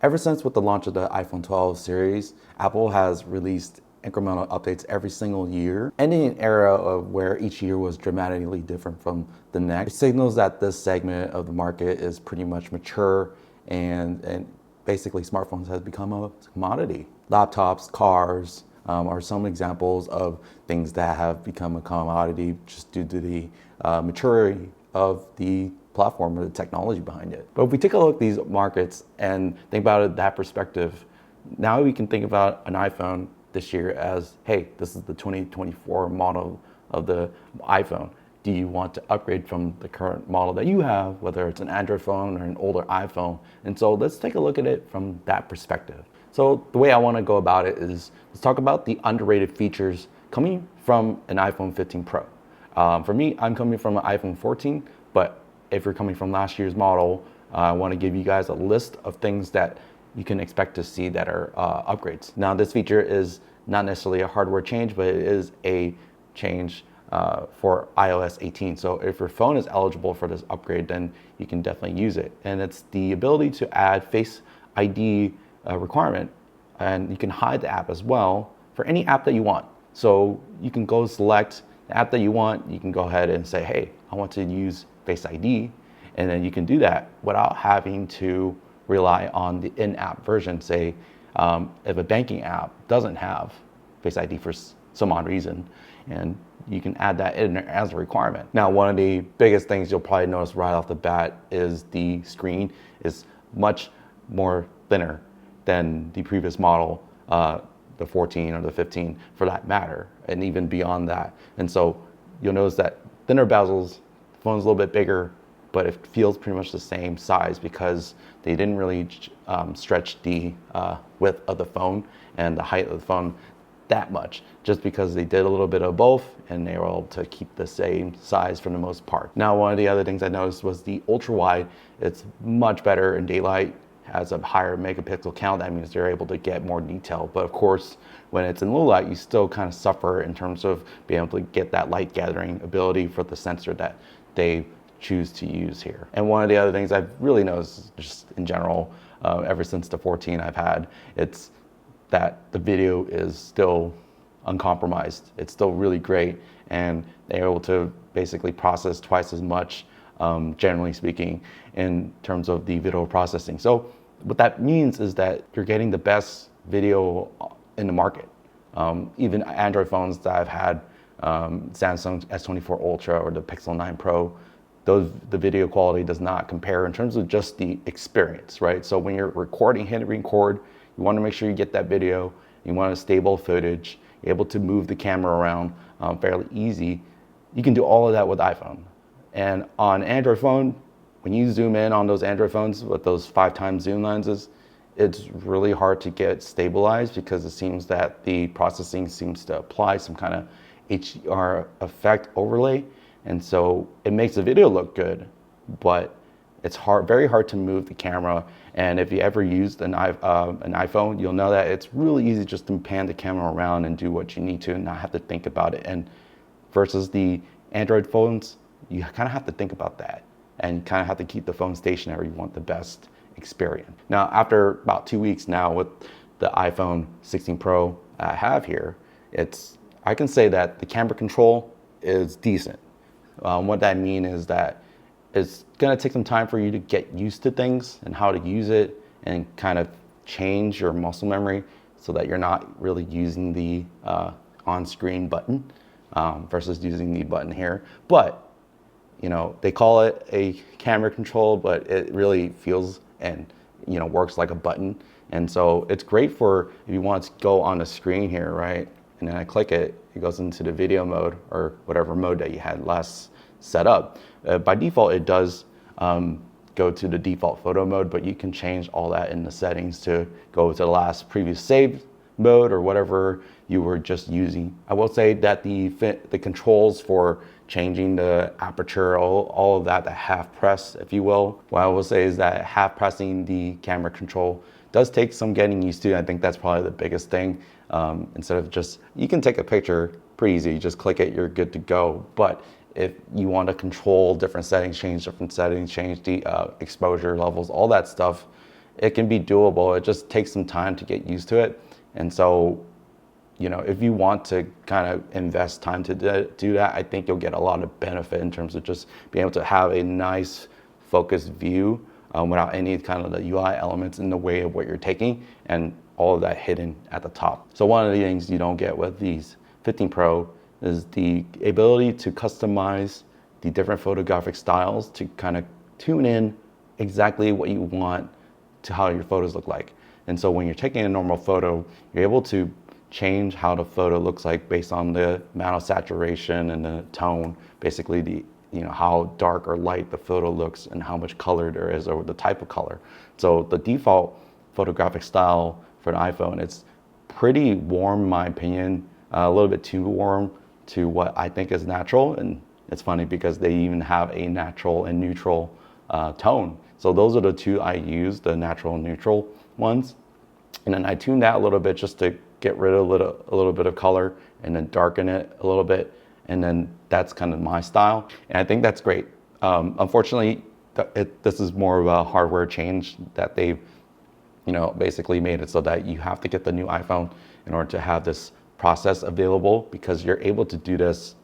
Ever since with the launch of the iPhone 12 series, Apple has released incremental updates every single year, ending an era of where each year was dramatically different from the next. It signals that this segment of the market is pretty much mature and basically smartphones has become a commodity. Laptops, cars are some examples of things that have become a commodity just due to the maturity of the platform or the technology behind it. But if we take a look at these markets and think about it that perspective, now we can think about an iPhone this year as, hey, this is the 2024 model of the iPhone. Do you want to upgrade from the current model that you have, whether it's an Android phone or an older iPhone? And so let's take a look at it from that perspective. So the way I want to go about it is let's talk about the underrated features coming from an iPhone 15 Pro. For me, I'm coming from an iPhone 14, but if you're coming from last year's model, I want to give you guys a list of things that you can expect to see that are upgrades. Now, this feature is not necessarily a hardware change, but it is a change for iOS 18. So if your phone is eligible for this upgrade, then you can definitely use it. And it's the ability to add Face ID requirement, and you can hide the app as well for any app that you want. So you can go select the app that you want. You can go ahead and say, hey, I want to use Face ID, and then you can do that without having to rely on the in-app version. Say, if a banking app doesn't have Face ID for some odd reason, and you can add that in as a requirement. Now, one of the biggest things you'll probably notice right off the bat is the screen is much more thinner than the previous model, the 14 or the 15 for that matter, and even beyond that. And so you'll notice that thinner bezels, the phone's a little bit bigger, but it feels pretty much the same size because they didn't really stretch the width of the phone and the height of the phone that much, just because they did a little bit of both and they were able to keep the same size for the most part. Now, one of the other things I noticed was the ultra wide. It's much better in daylight, has a higher megapixel count. That means they're able to get more detail. But of course, when it's in low light, you still kind of suffer in terms of being able to get that light gathering ability for the sensor that they choose to use here. And one of the other things I've really noticed just in general, ever since the 14 I've had, it's that the video is still uncompromised. It's still really great, and they're able to basically process twice as much, generally speaking, in terms of the video processing. So what that means is that you're getting the best video in the market. Even Android phones that I've had, Samsung S24 Ultra or the Pixel 9 Pro, the video quality does not compare in terms of just the experience, right? So when you're recording, hit record, you want to make sure you get that video, you want a stable footage, you're able to move the camera around fairly easy. You can do all of that with iPhone. And on Android phone, when you zoom in on those Android phones with those 5x zoom lenses, it's really hard to get stabilized because it seems that the processing seems to apply some kind of HDR effect overlay. And so it makes the video look good, but it's very hard to move the camera. And if you ever used an iPhone, you'll know that it's really easy just to pan the camera around and do what you need to and not have to think about it. And versus the Android phones, you kind of have to think about that and kind of have to keep the phone stationary. You want the best experience. Now, after about 2 weeks now with the iPhone 16 Pro I have here, I can say that the camera control is decent. What that means is that it's going to take some time for you to get used to things and how to use it and kind of change your muscle memory so that you're not really using the on-screen button versus using the button here. But you know, they call it a camera control, but it really feels and works like a button. And so it's great for if you want to go on the screen here, right? And then I click it, it goes into the video mode or whatever mode that you had last set up. By default, it does go to the default photo mode, but you can change all that in the settings to go to the last previous saved mode or whatever you were just using. I will say that the controls for changing the aperture, all of that, the half press, if you will. What I will say is that half pressing the camera control does take some getting used to. I think that's probably the biggest thing. Instead of just, you can take a picture pretty easy, you just click it, you're good to go. But if you want to control different settings, change the exposure levels, all that stuff, it can be doable. It just takes some time to get used to it. And so, you know, if you want to kind of invest time to do that, I think you'll get a lot of benefit in terms of just being able to have a nice focused view without any kind of the UI elements in the way of what you're taking, and all of that hidden at the top. So one of the things you don't get with these 15 Pro is the ability to customize the different photographic styles to kind of tune in exactly what you want to how your photos look like. And so when you're taking a normal photo, you're able to change how the photo looks like based on the amount of saturation and the tone, basically the, you know, how dark or light the photo looks and how much color there is or the type of color. So the default photographic style for the iPhone, it's pretty warm in my opinion, a little bit too warm to what I think is natural. And it's funny because they even have a natural and neutral tone. So those are the two I use, the natural and neutral ones. And then I tune that a little bit just to get rid of a little bit of color and then darken it a little bit. And then that's kind of my style. And I think that's great. Unfortunately, this is more of a hardware change that they've, you know, basically made it so that you have to get the new iPhone in order to have this process available, because you're able to do this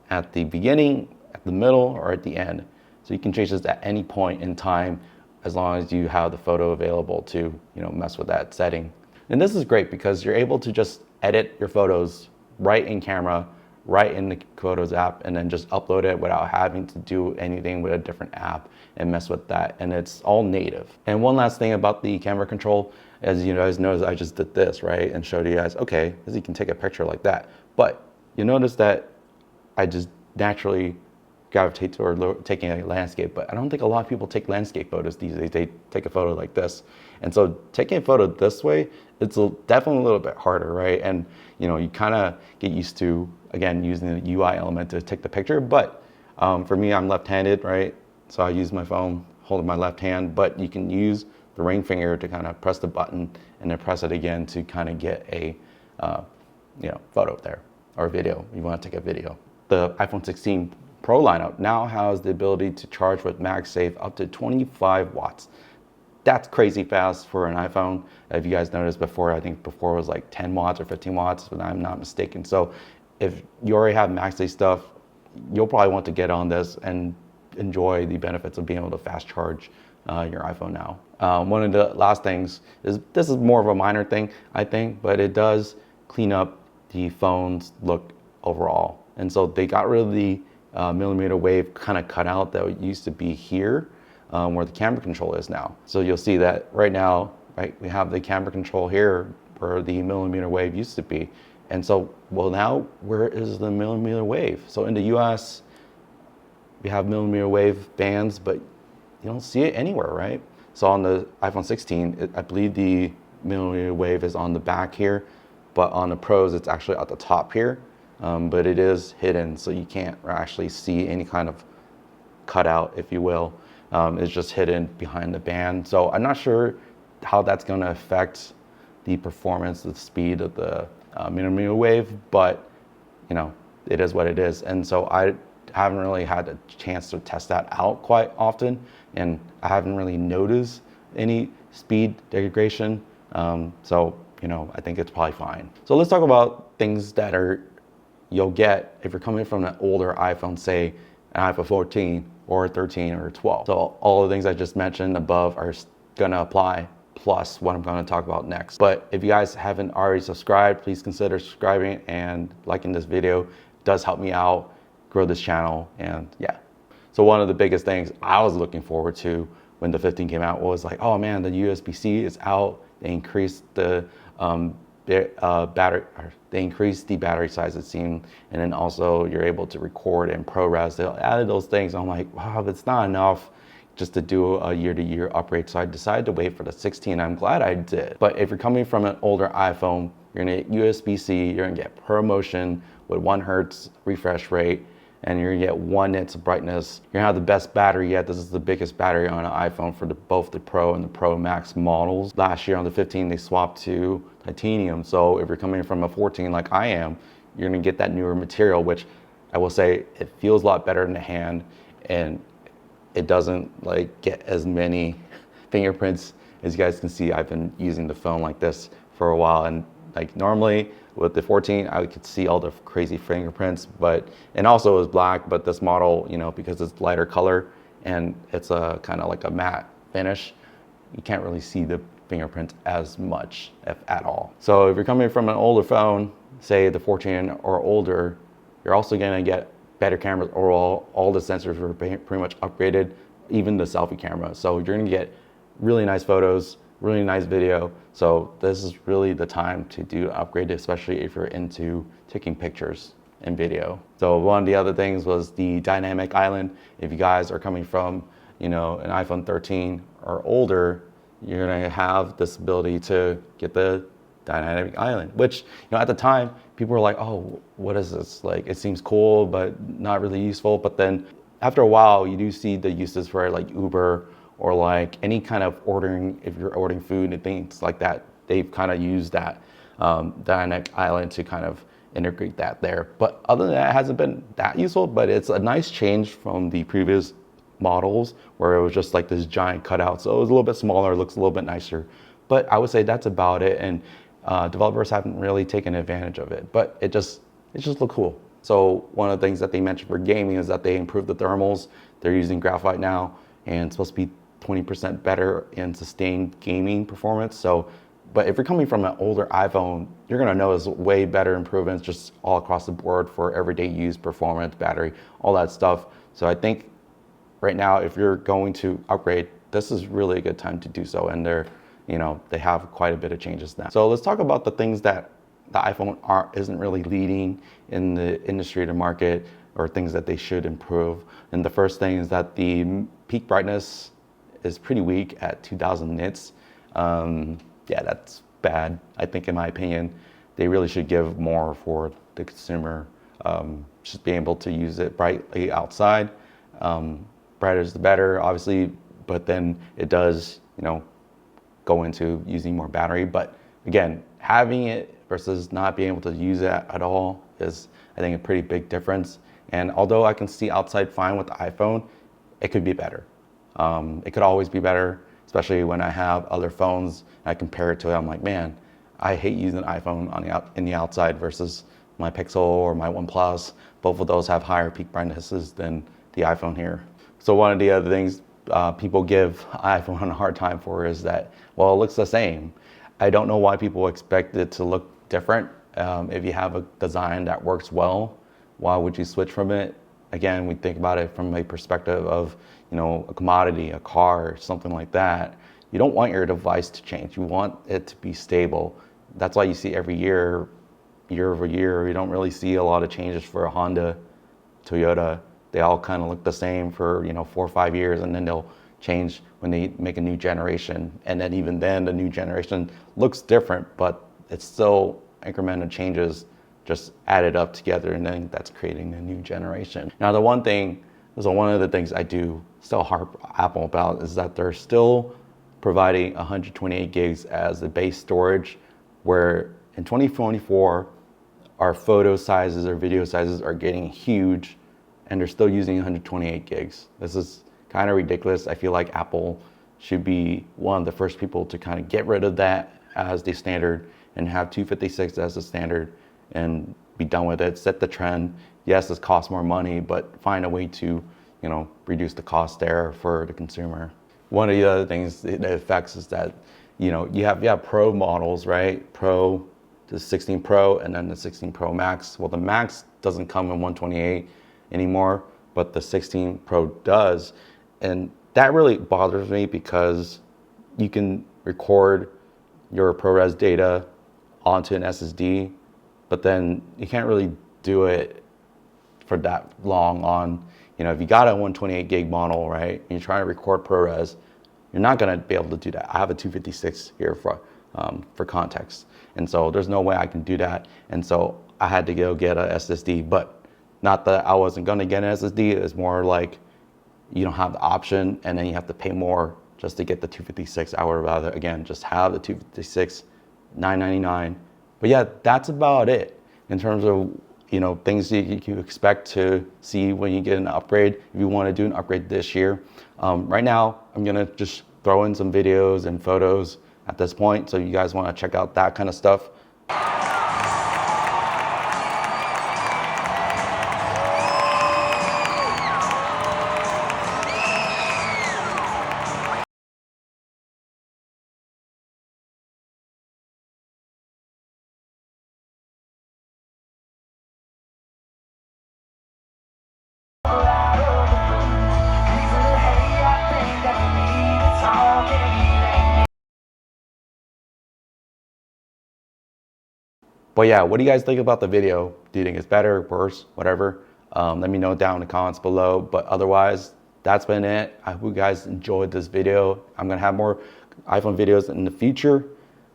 at the beginning, at the middle, or at the end. So you can change this at any point in time as long as you have the photo available to, you know, mess with that setting. And this is great because you're able to just edit your photos right in camera, right in the Photos app, and then just upload it without having to do anything with a different app and mess with that. And it's all native. And one last thing about the camera control, as you guys notice, I just did this, right? And showed you guys, okay, as you can take a picture like that. But you notice that I just naturally gravitate toward taking a landscape, but I don't think a lot of people take landscape photos these days. They take a photo like this. And so taking a photo this way, it's definitely a little bit harder, right? And you know, you kind of get used to, again, using the UI element to take the picture. But for me, I'm left-handed, right? So I use my phone holding my left hand, but you can use the ring finger to kind of press the button and then press it again to kind of get a you know, photo there, or video. You want to take a video. The iPhone 16 Pro lineup now has the ability to charge with MagSafe up to 25 watts. That's crazy fast for an iPhone. If you guys noticed before, I think before it was like 10 watts or 15 watts, if I'm not mistaken. So if you already have MagSafe stuff, you'll probably want to get on this and enjoy the benefits of being able to fast charge your iPhone now. One of the last things is, this is more of a minor thing, I think, but it does clean up the phone's look overall. And so they got rid of the millimeter wave kind of cutout that used to be here, where the camera control is now. So you'll see that right now, right, we have the camera control here where the millimeter wave used to be. And so, well, now where is the millimeter wave? So in the US, we have millimeter wave bands, but you don't see it anywhere, right? So on the iPhone 16, I believe the millimeter wave is on the back here, but on the Pros, it's actually at the top here. But it is hidden, so you can't actually see any kind of cutout, if you will. It's just hidden behind the band. So I'm not sure how that's going to affect the performance, the speed of the millimeter wave, but you know, it is what it is. And so I haven't really had a chance to test that out quite often, and I haven't really noticed any speed degradation. So you know, I think it's probably fine. So let's talk about things that you'll get if you're coming from an older iPhone, say an iPhone 14 or 13 or 12. So all the things I just mentioned above are gonna apply, plus what I'm gonna talk about next. But if you guys haven't already subscribed, please consider subscribing and liking this video. It does help me out, grow this channel, and yeah. So one of the biggest things I was looking forward to when the 15 came out was like, oh man, the USB-C is out. They increased the battery, they increased the battery size, it seemed, and then also you're able to record in ProRes. They added those things. I'm like, wow, that's not enough just to do a year-to-year upgrade. So I decided to wait for the 16. I'm glad I did. But if you're coming from an older iPhone, you're gonna get USB-C, you're gonna get ProMotion with 1 Hz refresh rate, and you're gonna get 1 nits of brightness. You're gonna have the best battery yet. This is the biggest battery on an iPhone for both the Pro and the Pro Max models. Last year on the 15, they swapped to titanium. So if you're coming from a 14 like I am, you're gonna get that newer material, which I will say it feels a lot better in the hand, and it doesn't like get as many fingerprints As you guys can see, I've been using the phone like this for a while, and like normally with the 14, I could see all the crazy fingerprints, and also it was black, but this model, you know, because it's lighter color and it's a kind of like a matte finish, you can't really see the fingerprints as much, if at all. So if you're coming from an older phone, say the 14 or older, you're also gonna get better cameras overall. All the sensors were pretty much upgraded, even the selfie camera. So you're gonna get really nice photos, really nice video. So this is really the time to do an upgrade, especially if you're into taking pictures and video. So one of the other things was the dynamic island. If you guys are coming from, you know, an iPhone 13 or older, you're gonna have this ability to get the dynamic island, which, you know, at the time, people were like, oh, what is this? Like, it seems cool, but not really useful. But then after a while, you do see the uses for like Uber or like any kind of ordering, if you're ordering food and things like that, they've kind of used that dynamic island to kind of integrate that there. But other than that, it hasn't been that useful, but it's a nice change from the previous models where it was just like this giant cutout. So it was a little bit smaller, looks a little bit nicer. But I would say that's about it. And developers haven't really taken advantage of it, but it just looked cool. So one of the things that they mentioned for gaming is that they improved the thermals. They're using graphite now, and it's supposed to be 20% better in sustained gaming performance. So, but if you're coming from an older iPhone, you're gonna notice way better improvements just all across the board for everyday use, performance, battery, all that stuff. So I think right now, if you're going to upgrade, this is really a good time to do so. And they have quite a bit of changes now. So let's talk about the things that the iPhone isn't really leading in the industry to market, or things that they should improve. And the first thing is that the peak brightness is pretty weak at 2000 nits. Yeah, that's bad. I think, in my opinion, they really should give more for the consumer. Just being able to use it brightly outside. Brighter is the better, obviously, but then it does, go into using more battery. But again, having it versus not being able to use it at all is, I think, a pretty big difference. And although I can see outside fine with the iPhone, it could be better. It could always be better, especially when I have other phones and I compare it to it. I'm like, man, I hate using an iPhone in the outside versus my Pixel or my OnePlus. Both of those have higher peak brightnesses than the iPhone here. So one of the other things people give iPhone a hard time for is that, well, it looks the same. I don't know why people expect it to look different. If you have a design that works well, why would you switch from it? Again, we think about it from a perspective of, a commodity, a car, something like that. You don't want your device to change. You want it to be stable. That's why you see every year over year, you don't really see a lot of changes for a Honda, Toyota. They all kind of look the same for 4 or 5 years, and then they'll change when they make a new generation. And then even then, the new generation looks different, but it's still incremental changes just added up together, and then that's creating a new generation. Now, one of the things I do still harp Apple about is that they're still providing 128 gigs as the base storage, where in 2024, our photo sizes or video sizes are getting huge, and they're still using 128 gigs. This is kind of ridiculous. I feel like Apple should be one of the first people to kind of get rid of that as the standard and have 256 as the standard and be done with it, set the trend. Yes, this costs more money, but find a way to, reduce the cost there for the consumer. One of the other things it affects is that, you have Pro models, right? Pro, the 16 Pro, and then the 16 Pro Max. Well, the Max doesn't come in 128 anymore, but the 16 Pro does. And that really bothers me because you can record your ProRes data onto an SSD, but then you can't really do it for that long on, if you got a 128 gig model, right, and you're trying to record ProRes, you're not gonna be able to do that. I have a 256 here for context. And so there's no way I can do that. And so I had to go get a SSD, but not that I wasn't gonna get an SSD, it's more like you don't have the option and then you have to pay more just to get the 256. I would rather, again, just have the 256, $999. But yeah, that's about it in terms of things you expect to see when you get an upgrade. If you want to do an upgrade this year, right now I'm gonna just throw in some videos and photos at this point. So you guys want to check out that kind of stuff. But yeah, what do you guys think about the video? Do you think it's better, worse, whatever? Let me know down in the comments below. But otherwise, that's been it. I hope you guys enjoyed this video. I'm gonna have more iPhone videos in the future.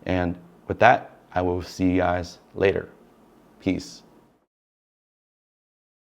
And with that, I will see you guys later. Peace.